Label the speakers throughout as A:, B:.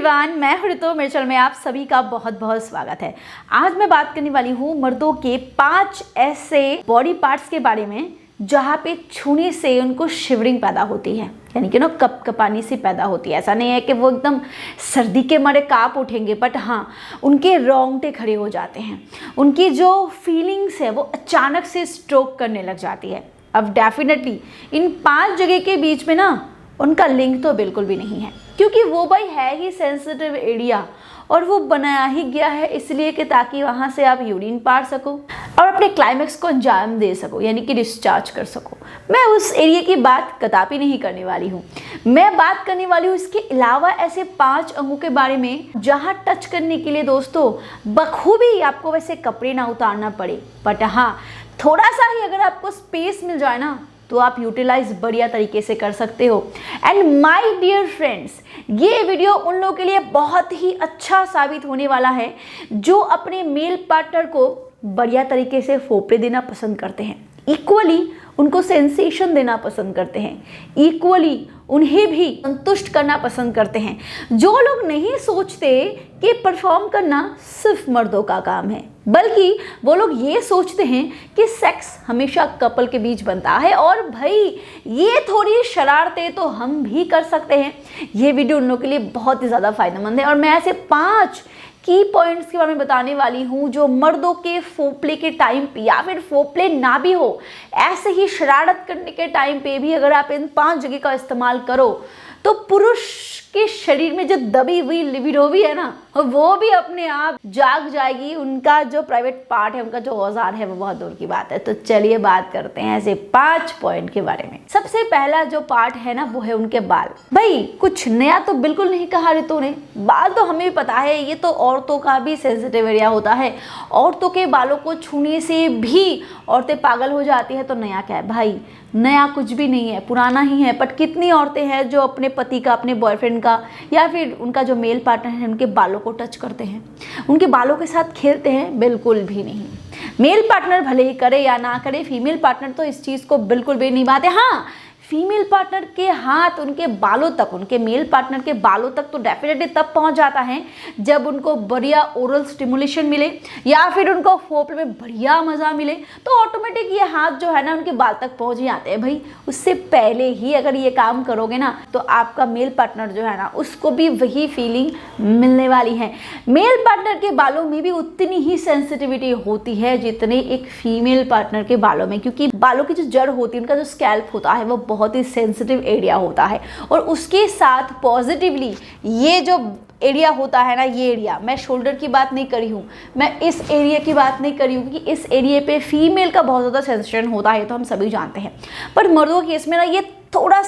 A: Everyone, मैं हूं ऋतु। मेरे चैनल में आप सभी का बहुत बहुत स्वागत है। आज मैं बात करने वाली हूं मर्दों के 5 ऐसे बॉडी पार्ट्स के बारे में जहां पे छूने से उनको शिवरिंग पैदा होती है, यानी कि कपकपानी सी पैदा होती है। ऐसा नहीं है कि वो एकदम सर्दी के मारे कांप उठेंगे, बट हाँ, उनके रोंगटे खड़े हो जाते हैं। उनकी जो फीलिंग्स है वो अचानक से स्ट्रोक करने लग जाती है। अब डेफिनेटली इन 5 जगह के बीच में ना उनका लिंक तो बिल्कुल भी नहीं है, क्योंकि वो भाई है ही सेंसिटिव एरिया और वो बनाया ही गया है इसलिए कि ताकि वहाँ से आप यूरिन पार सको और अपने क्लाइमेक्स को अंजाम दे सको, यानी कि डिस्चार्ज कर सको। मैं उस एरिया की बात कदापि नहीं करने वाली हूँ। मैं बात करने वाली हूँ इसके अलावा ऐसे 5 अंगों के बारे में जहाँ टच करने के लिए दोस्तों बखूबी आपको वैसे कपड़े ना उतारना पड़े, बट हाँ, थोड़ा सा ही अगर आपको स्पेस मिल जाए ना तो आप यूटिलाइज बढ़िया तरीके से कर सकते हो। एंड माय डियर फ्रेंड्स, ये वीडियो उन लोगों के लिए बहुत ही अच्छा साबित होने वाला है जो अपने मेल पार्टनर को बढ़िया तरीके से फोपड़े देना पसंद करते हैं, इक्वली उनको सेंसेशन देना पसंद करते हैं, इक्वली उन्हें भी संतुष्ट करना पसंद करते हैं। जो लोग नहीं सोचते कि परफॉर्म करना सिर्फ मर्दों का काम है, बल्कि वो लोग ये सोचते हैं कि सेक्स हमेशा कपल के बीच बनता है और भाई ये थोड़ी शरारतें तो हम भी कर सकते हैं। ये वीडियो उन लोगों के लिए बहुत ही ज़्यादा फायदेमंद है और मैं ऐसे 5 की पॉइंट्स के बारे में बताने वाली हूँ जो मर्दों के फोपले के टाइम पे, या फिर फोपले ना भी हो, ऐसे ही शरारत करने के टाइम पे भी अगर आप इन 5 जगह का इस्तेमाल करो तो पुरुष के शरीर में जो दबी हुई लिबिडो भी है ना, वो भी अपने आप जाग जाएगी। उनका जो प्राइवेट पार्ट है, उनका जो औजार है, वो बहुत दूर की बात है। तो चलिए बात करते हैं ऐसे 5 पॉइंट के बारे में। सबसे पहला जो पार्ट है ना, वो है उनके बाल। भाई कुछ नया तो बिल्कुल नहीं कहा ऋतु ने, बाल तो हमें भी पता है, ये तो औरतों का भी सेंसिटिव एरिया होता है। औरतों के बालों को छूने से भी औरतें पागल हो जाती है, तो नया क्या है भाई? नया कुछ भी नहीं है, पुराना ही है। बट कितनी औरतें हैं जो अपने पति का, अपने बॉयफ्रेंड का, या फिर उनका जो मेल पार्टनर है, उनके बालों को टच करते हैं, उनके बालों के साथ खेलते हैं? बिल्कुल भी नहीं। मेल पार्टनर भले ही करे या ना करे, फीमेल पार्टनर तो इस चीज़ को बिल्कुल भी नहीं निभाते। हाँ, फीमेल पार्टनर के हाथ उनके बालों तक, उनके मेल पार्टनर के बालों तक तो डेफिनेटली तब पहुंच जाता है जब उनको बढ़िया ओरल स्टिमुलेशन मिले या फिर उनको फोपले में बढ़िया मज़ा मिले, तो ऑटोमेटिक ये हाथ जो है ना उनके बाल तक पहुंच ही आते हैं। भाई उससे पहले ही अगर ये काम करोगे ना तो आपका मेल पार्टनर जो है ना उसको भी वही फीलिंग मिलने वाली है। मेल पार्टनर के बालों में भी उतनी ही सेंसिटिविटी होती है जितनी एक फीमेल पार्टनर के बालों में, क्योंकि बालों की जो जड़ होती है, उनका जो स्कैल्प होता है, वो बहुत ही सेंसिटिव एरिया होता है। और उसके साथ पॉजिटिवली ये जो एरिया होता है ना, ये एरिया, मैं शोल्डर की बात नहीं करी हूँ, मैं इस एरिया की बात नहीं करी हूँ, क्योंकि इस एरिया पे फीमेल का बहुत ज़्यादा सेंसेशन होता है, तो हम सभी जानते हैं। पर मर्दों के केस में ना ये थोड़ा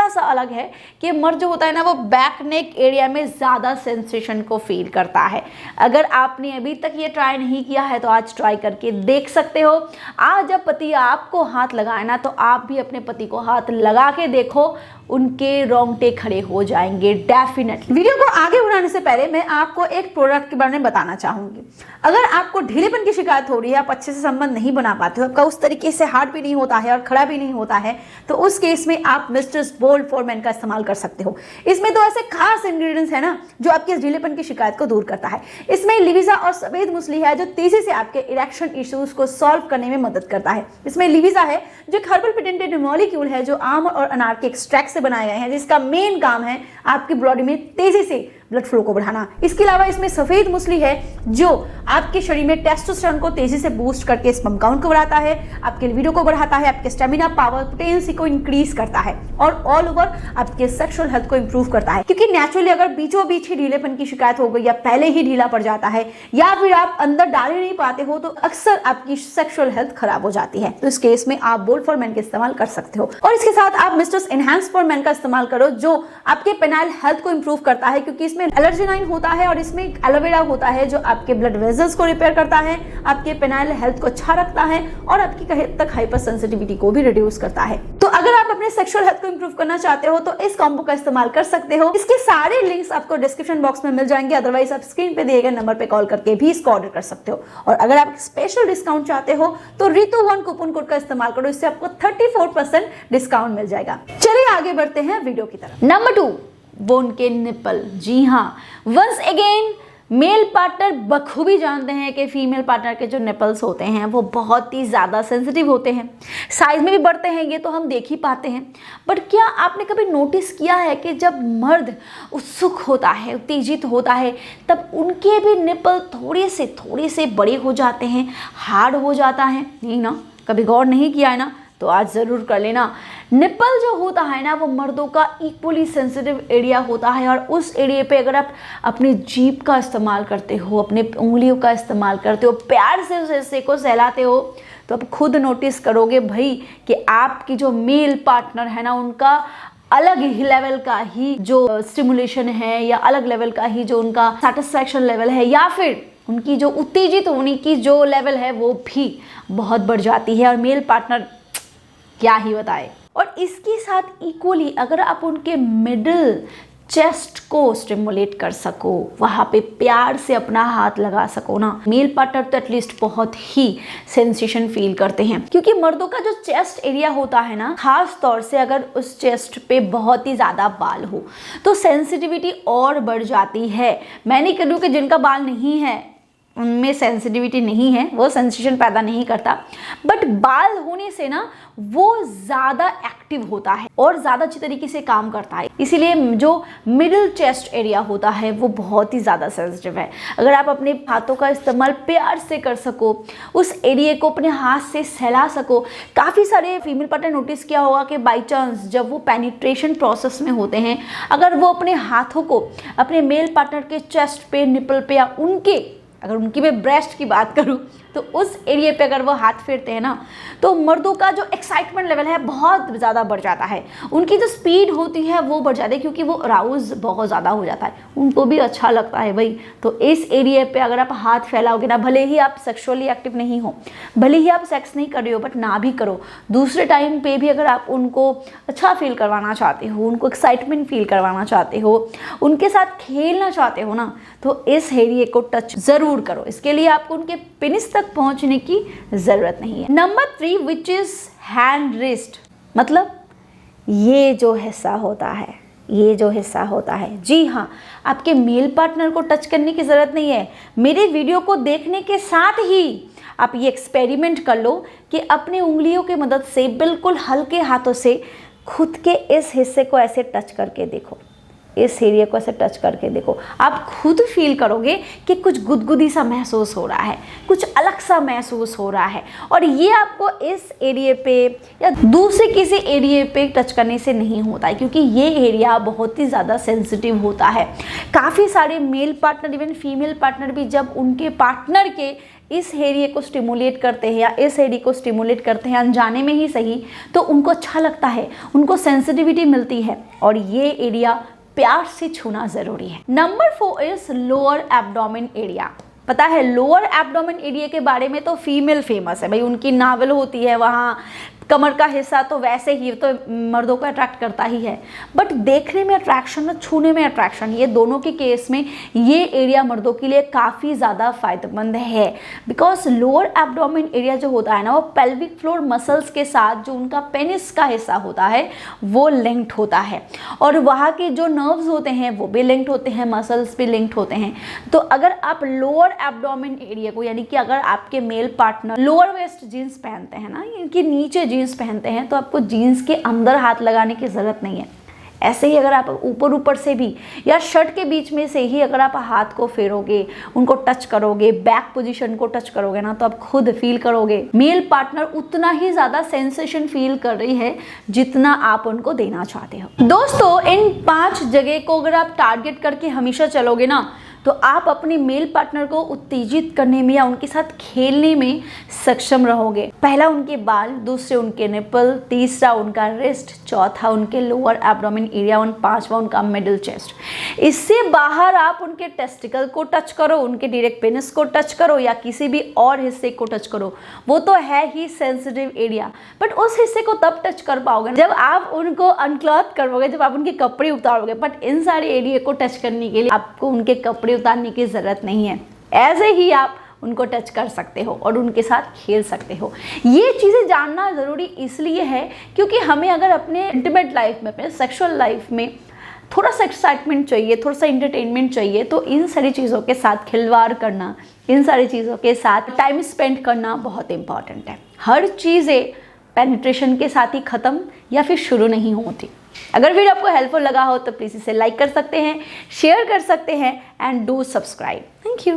A: सा अलग है कि मर्द जो होता है ना वो बैक नेक एरिया में ज़्यादा सेंसेशन को फील करता है। अगर आपने अभी तक ये ट्राई नहीं किया है तो आज ट्राई करके देख सकते हो। आज जब पति आपको हाथ लगाए ना तो आप भी अपने पति को हाथ लगा के देखो, उनके रोंगटे खड़े हो जाएंगे डेफिनेटली। वीडियो को आगे बढ़ाने से पहले मैं आपको एक प्रोडक्ट के बारे में बताना चाहूँगी। अगर आपको ढीलेपन की शिकायत हो रही है, आप अच्छे से संबंध नहीं बना पाते हो, आपका उस तरीके से हार्ड भी नहीं होता है और खड़ा भी नहीं होता है, तो उस केस में आप मिस्टर बोल्ड फॉर मेन का इस्तेमाल कर सकते हो। इसमें तो ऐसे खास इंग्रेडिएंट्स है ना जो आपके ढीलेपन की शिकायत को दूर करता है। इसमें लिविजा और सफेद मूसली है जो तेजी से आपके इरेक्शन इश्यूज को सॉल्व करने में मदद करता है। इसमें लिविजा है जो एक हर्बल पेटेंटेड मॉलिक्यूल है जो आम और अनार के एक्सट्रैक्ट से बनाए गए हैं, जिसका मेन काम है आपकी बॉडी में तेजी से ब्लड फ्लो को बढ़ाना। इसके अलावा इसमें सफेद मूसली है जो आपके शरीर में टेस्टोस्टेरोन को तेजी से बूस्ट करके स्पर्म काउंट को बढ़ाता है, आपके लिबिडो को बढ़ाता है, आपके स्टेमिना, पावर, पोटेंसी को इंक्रीज करता है और ऑल ओवर आपके सेक्सुअल हेल्थ को इंप्रूव करता है। क्योंकि नेचुरली अगर बीचों बीच ही ढीलेपन की शिकायत हो गई या पहले ही ढीला पड़ जाता है या फिर आप अंदर डाल ही नहीं पाते हो तो अक्सर आपकी सेक्सुअल हेल्थ खराब हो जाती है। तो इस केस में आप बोल्ड फॉर मेन का इस्तेमाल कर सकते हो। और इसके साथ आप मिस्टर्स एनहांस फॉर मेन का इस्तेमाल करो जो आपके पेनाइल हेल्थ को इंप्रूव करता है, क्योंकि इसमें एलर्जिनाइन होता है और इसमें एलोवेरा होता है जो आपके ब्लड वेजल्स को रिपेयर करता है, आपके पेनाइल हेल्थ को अच्छा रखता है और आपकी कहीं तक हाइपर सेंसिटिविटी को भी रिड्यूस करता है। तो अगर आप अपने सेक्सुअल हेल्थ को इंप्रूव करना चाहते हो तो इस कॉम्बो का इस्तेमाल कर सकते हो। इसके सारे लिंक्स आपको डिस्क्रिप्शन बॉक्स में मिल जाएंगे, अदरवाइज आप स्क्रीन पे दिए गए नंबर पे कॉल करके भी इसको ऑर्डर कर सकते हो। और अगर आप स्पेशल डिस्काउंट चाहते हो तो ऋतु1 कूपन कोड का इस्तेमाल करो, इससे आपको 34% डिस्काउंट मिल जाएगा। चलिए आगे बढ़ते हैं वीडियो की तरफ। नंबर 2, वो उनके निपल। जी हाँ, वंस अगेन मेल पार्टनर बखूबी जानते हैं कि फीमेल पार्टनर के जो निपल्स होते हैं वो बहुत ही ज़्यादा सेंसिटिव होते हैं, साइज में भी बढ़ते हैं, ये तो हम देख ही पाते हैं। बट क्या आपने कभी नोटिस किया है कि जब मर्द उत्सुक होता है, उत्तेजित होता है, तब उनके भी निपल थोड़े से बड़े हो जाते हैं, हार्ड हो जाता है? नहीं ना, कभी गौर नहीं किया है ना? तो आज ज़रूर कर लेना। निपल जो होता है ना, वो मर्दों का इक्वली सेंसिटिव एरिया होता है, और उस एरिया पे अगर आप अपनी जीभ का इस्तेमाल करते हो, अपने उंगलियों का इस्तेमाल करते हो, प्यार से उस हिस्से को सहलाते हो, तो आप खुद नोटिस करोगे भाई कि आपकी जो मेल पार्टनर है ना, उनका अलग ही लेवल का ही जो स्टिमुलेशन है, या अलग लेवल का ही जो उनका सेटिस्फैक्शन लेवल है, या फिर उनकी जो उत्तेजित होने की जो लेवल है वो भी बहुत बढ़ जाती है। और मेल पार्टनर क्या ही बताए। और इसके साथ इक्वली अगर आप उनके मिडिल चेस्ट को स्टिमुलेट कर सको, वहाँ पे प्यार से अपना हाथ लगा सको ना, मेल पार्टनर तो एटलीस्ट बहुत ही सेंसेशन फील करते हैं। क्योंकि मर्दों का जो चेस्ट एरिया होता है ना, खास तौर से अगर उस चेस्ट पे बहुत ही ज़्यादा बाल हो तो सेंसिटिविटी और बढ़ जाती है। मैं नहीं कह रही हूँ कि जिनका बाल नहीं है उनमें सेंसिटिविटी नहीं है, वो सेंसेशन पैदा नहीं करता, बट बाल होने से ना वो ज़्यादा एक्टिव होता है और ज़्यादा अच्छी तरीके से काम करता है। इसीलिए जो मिडिल चेस्ट एरिया होता है वो बहुत ही ज़्यादा सेंसिटिव है। अगर आप अपने हाथों का इस्तेमाल प्यार से कर सको, उस एरिया को अपने हाथ से सहला सको। काफ़ी सारे फीमेल पार्टनर नोटिस किया होगा कि बाई चांस जब वो पेनिट्रेशन प्रोसेस में होते हैं, अगर वो अपने हाथों को अपने मेल पार्टनर के चेस्ट पे, निपल पे, या अगर उनकी मैं ब्रेस्ट की बात करूं तो उस एरिया पे अगर वो हाथ फेरते हैं ना, तो मर्दों का जो एक्साइटमेंट लेवल है बहुत ज़्यादा बढ़ जाता है। उनकी जो स्पीड होती है वो बढ़ जाती है, क्योंकि वो अराउज बहुत ज़्यादा हो जाता है, उनको भी अच्छा लगता है भाई। तो इस एरिया पे अगर आप हाथ फैलाओगे ना, भले ही आप सेक्सुअली एक्टिव नहीं हो, भले ही आप सेक्स नहीं कर रहे हो, बट ना भी करो, दूसरे टाइम पे भी अगर आप उनको अच्छा फील करवाना चाहते हो, उनको एक्साइटमेंट फील करवाना चाहते हो, उनके साथ खेलना चाहते हो ना, तो इस एरिया को टच ज़रूर करो। इसके लिए आपको उनके पेनिस तक पहुंचने की ज़रूरत नहीं है। Number 3 which is hand wrist, मतलब ये जो हिस्सा होता है, ये जो हिस्सा होता है, जी हाँ, आपके मेल पार्टनर को टच करने की ज़रूरत नहीं है। मेरे वीडियो को देखने के साथ ही आप ये एक्सपेरिमेंट कर लो कि अपने उंगलियों की मदद से बिल्कुल हल्के हाथों से खुद के इस हिस्से को ऐसे टच करके देखो, इस एरिया को ऐसे टच करके देखो। आप खुद फील करोगे कि कुछ गुदगुदी सा महसूस हो रहा है, कुछ अलग सा महसूस हो रहा है। और ये आपको इस एरिया पे या दूसरे किसी एरिया पे टच करने से नहीं होता है, क्योंकि ये एरिया बहुत ही ज़्यादा सेंसिटिव होता है। काफ़ी सारे male partner, even female partner भी जब उनके पार्टनर के इस एरिया को स्टिमुलेट करते हैं या इस एरिया को स्टिमुलेट करते हैं, अनजाने में ही सही, तो उनको अच्छा लगता है, उनको सेंसिटिविटी मिलती है, और ये एरिया प्यार से छूना जरूरी है। Number 4 is lower abdomen area. पता है लोअर एब्डोमेन एरिया के बारे में तो फीमेल फेमस है भाई, उनकी नावल होती है वहाँ, कमर का हिस्सा तो वैसे ही तो मर्दों को अट्रैक्ट करता ही है, बट देखने में अट्रैक्शन और छूने में अट्रैक्शन, ये दोनों के केस में ये एरिया मर्दों के लिए काफ़ी ज़्यादा फायदेमंद है। बिकॉज लोअर एब्डोमेन एरिया जो होता है ना, वो पेल्विक फ्लोर मसल्स के साथ जो उनका पेनिस का हिस्सा होता है वो लिंक्ड होता है, और वहाँ के जो नर्व्स होते हैं वो भी लिंक्ड होते हैं, मसल्स भी लिंक्ड होते हैं। तो अगर आप लोअर एब्डोमेन एरिया को, यानी कि अगर आपके male partner lower waist jeans पहनते हैं ना, इनके नीचे जीन्स पहनते हैं, तो आपको जीन्स के अंदर हाथ लगाने की ज़रूरत नहीं है। ऐसे ही अगर आप ऊपर से भी या शर्ट के बीच में से ही अगर आप हाथ को फेरोगे, उनको टच करोगे, बैक पोजीशन को टच करोगे ना, तो आप खुद फील करोगे मेल पार्टनर उतना ही ज़्यादा सेंसेशन फील कर रही है जितना आप उनको देना चाहते हो। दोस्तों, इन 5 जगह को अगर आप टारगेट करके हमेशा चलोगे ना, तो आप अपने मेल पार्टनर को उत्तेजित करने में या उनके साथ खेलने में सक्षम रहोगे। पहला उनके बाल, दूसरे उनके निपल, तीसरा उनका रिस्ट, चौथा उनके लोअर एब्डोमेन एरिया, और 5वां उनका मिडिल चेस्ट। इससे बाहर आप उनके टेस्टिकल को टच करो, उनके डायरेक्ट पेनिस को टच करो, या किसी भी और हिस्से को टच करो, वो तो है ही सेंसिटिव एरिया, बट उस हिस्से को तब टच कर पाओगे जब आप उनको अनक्लॉथ करोगे, जब आप उनके कपड़े उतारोगे। बट इन सारे एरिया को टच करने के लिए आपको उनके कपड़े उतारने की जरूरत नहीं है, ऐसे ही आप उनको टच कर सकते हो और उनके साथ खेल सकते हो। ये चीज़ें जानना ज़रूरी इसलिए है क्योंकि हमें अगर अपने इंटीमेट लाइफ में, अपने सेक्सुअल लाइफ में थोड़ा सा एक्साइटमेंट चाहिए, थोड़ा सा इंटरटेनमेंट चाहिए, तो इन सारी चीज़ों के साथ खिलवाड़ करना, इन सारी चीज़ों के साथ टाइम स्पेंड करना बहुत इंपॉर्टेंट है। हर चीज़ें पेनिट्रेशन के साथ ही ख़त्म या फिर शुरू नहीं होती। अगर वीडियो आपको हेल्पफुल लगा हो तो प्लीज़ इसे लाइक कर सकते हैं, शेयर कर सकते हैं and do subscribe. Thank you.